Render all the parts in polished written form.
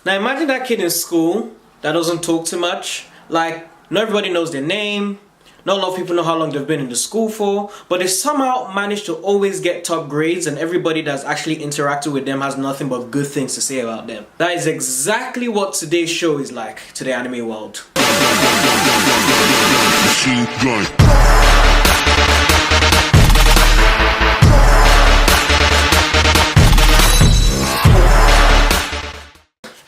Now imagine that kid in school that doesn't talk too much. Like, not everybody knows their name, not a lot of people know how long they've been in the school for, but they somehow manage to always get top grades, and everybody that's actually interacted with them has nothing but good things to say about them. That is exactly what today's show is like to the anime world. Machine gun.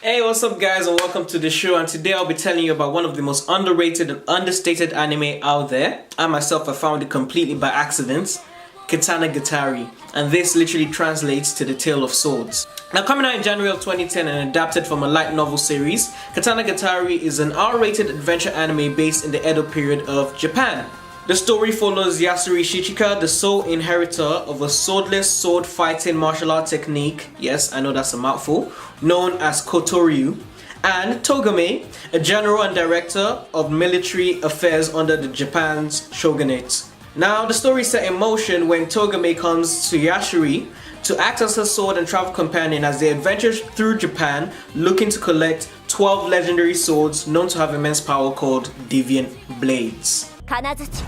Hey, what's up guys, and welcome to the show. And today I'll be telling you about one of the most underrated and understated anime out there. I myself have found it completely by accident, Katanagatari, and this literally translates to the Tale of Swords. Now, coming out in January of 2010 and adapted from a light novel series, Katanagatari is an R-rated adventure anime based in the Edo period of Japan. The story follows Yasuri Shichika, the sole inheritor of a swordless sword fighting martial art technique, yes, I know that's a mouthful, known as Kotoryu, and Togame, a general and director of military affairs under the Japan's shogunate. Now, the story is set in motion when Togame comes to Yasuri to act as her sword and travel companion as they adventure through Japan looking to collect 12 legendary swords known to have immense power called Deviant Blades. 金槌、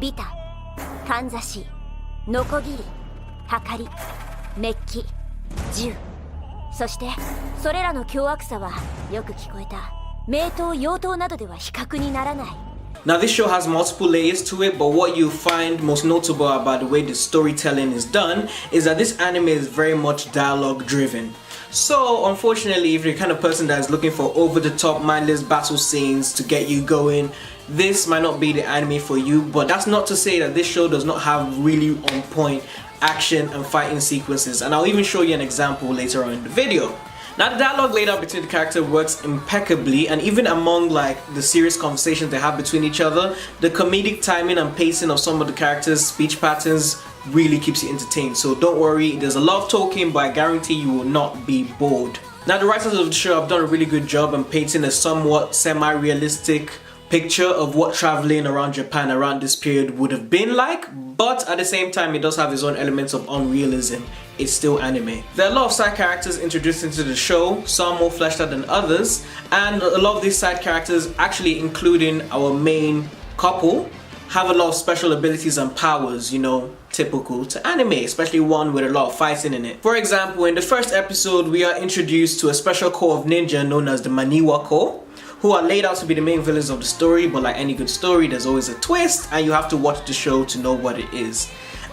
ビタ、かんざし、ノコギリ、はかり、メッキ、銃、そしてそれらの凶悪さはよく聞こえた名刀妖刀などでは比較にならない。 Now this show has multiple layers to it, but what you find most notable about the way the storytelling is done is that this anime is very much dialogue driven. So unfortunately, if you're the kind of person that is looking for over-the-top mindless battle scenes to get you going, this might not be the anime for you. But that's not to say that this show does not have really on-point action and fighting sequences, and I'll even show you an example later on in the video. Now the dialogue laid out between the characters works impeccably, and even among like the serious conversations they have between each other, the comedic timing and pacing of some of the characters' speech patterns really keeps you entertained. So don't worry, there's a lot of talking, but I guarantee you will not be bored. Now the writers of the show have done a really good job in painting a somewhat semi-realistic picture of what traveling around Japan around this period would have been like, but at the same time it does have its own elements of unrealism. It's still anime. There are a lot of side characters introduced into the show, some more fleshed out than others, and a lot of these side characters, actually including our main couple, have a lot of special abilities and powers, you know, typical to anime, especially one with a lot of fighting in it. For example, in the first episode we are introduced to a special corps of ninja known as the Maniwa Corps, who are laid out to be the main villains of the story, but like any good story, there's always a twist and you have to watch the show to know what it is.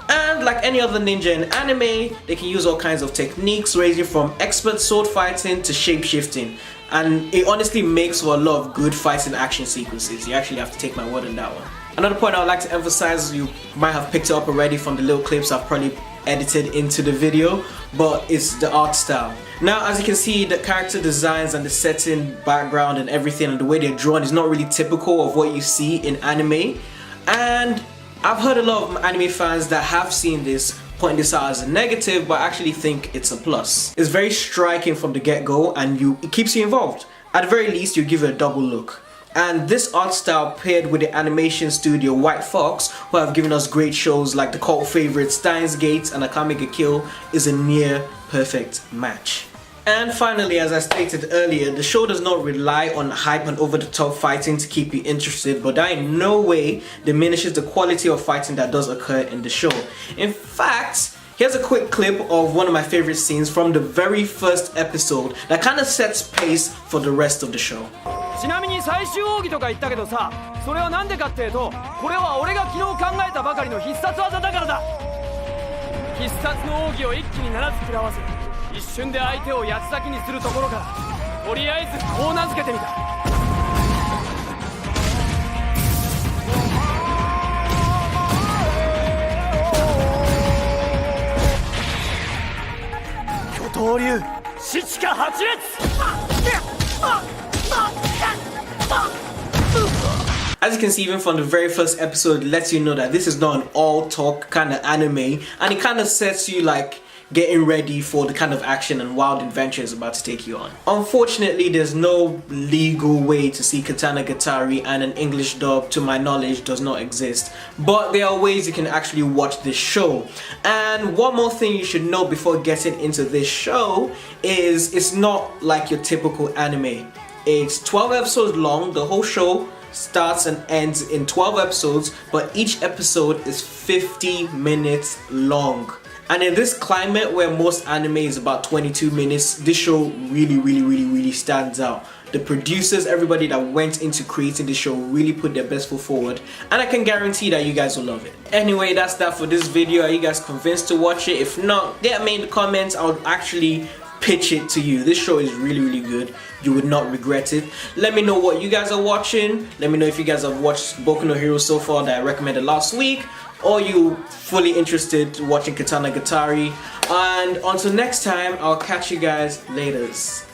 And like any other ninja in anime, they can use all kinds of techniques ranging from expert sword fighting to shape-shifting, and it honestly makes for a lot of good fighting action sequences. You actually have to take my word on that one. Another point I would like to emphasize, you might have picked it up already from the little clips I've probably edited into the video, but it's the art style. Now, as you can see, the character designs and the setting, background and everything and the way they're drawn is not really typical of what you see in anime, and I've heard a lot of anime fans that have seen this point this out as a negative, but I actually think it's a plus. It's very striking from the get-go and it keeps you involved. At the very least, you give it a double look. And this art style paired with the animation studio White Fox, who have given us great shows like the cult favorites Steins Gate and Akame ga Kill, is a near perfect match. And finally, as I stated earlier, the show does not rely on hype and over-the-top fighting to keep you interested, but that in no way diminishes the quality of fighting that does occur in the show. In fact, here's a quick clip of one of my favorite scenes from the very first episode that kind of sets pace for the rest of the show. ちなみに最終奥義とか言ったけどさ、それはなんでかっていうと、これは俺が昨日考えたばかりの必殺技だからだ。必殺の奥義を一気に7つ食らわせ、一瞬で相手を八つ裂きにするところから、とりあえずこう名付けてみた。巨刀流、七下八列。As you can see, even from the very first episode, it lets you know that this is not an all talk kind of anime, and it kind of sets you like getting ready for the kind of action and wild adventure it's about to take you on. Unfortunately, there's no legal way to see Katanagatari, and an English dub, to my knowledge, does not exist. But there are ways you can actually watch this show. And one more thing you should know before getting into this show is it's not like your typical anime. It's 12 episodes long. The whole show starts and ends in 12 episodes, but each episode is 50 minutes long. And in this climate where most anime is about 22 minutes, this show really stands out. The producers, everybody that went into creating this show really put their best foot forward, and I can guarantee that you guys will love it. Anyway, that's that for this video. Are you guys convinced to watch it? If not, let me in the comments. I'll actually pitch it to you. This show is really good. You would not regret it. Let me know what you guys are watching. Let me know if you guys have watched Boku no Hero so far that I recommended last week, or you fully interested watching Katanagatari. And until next time, I'll catch you guys laters.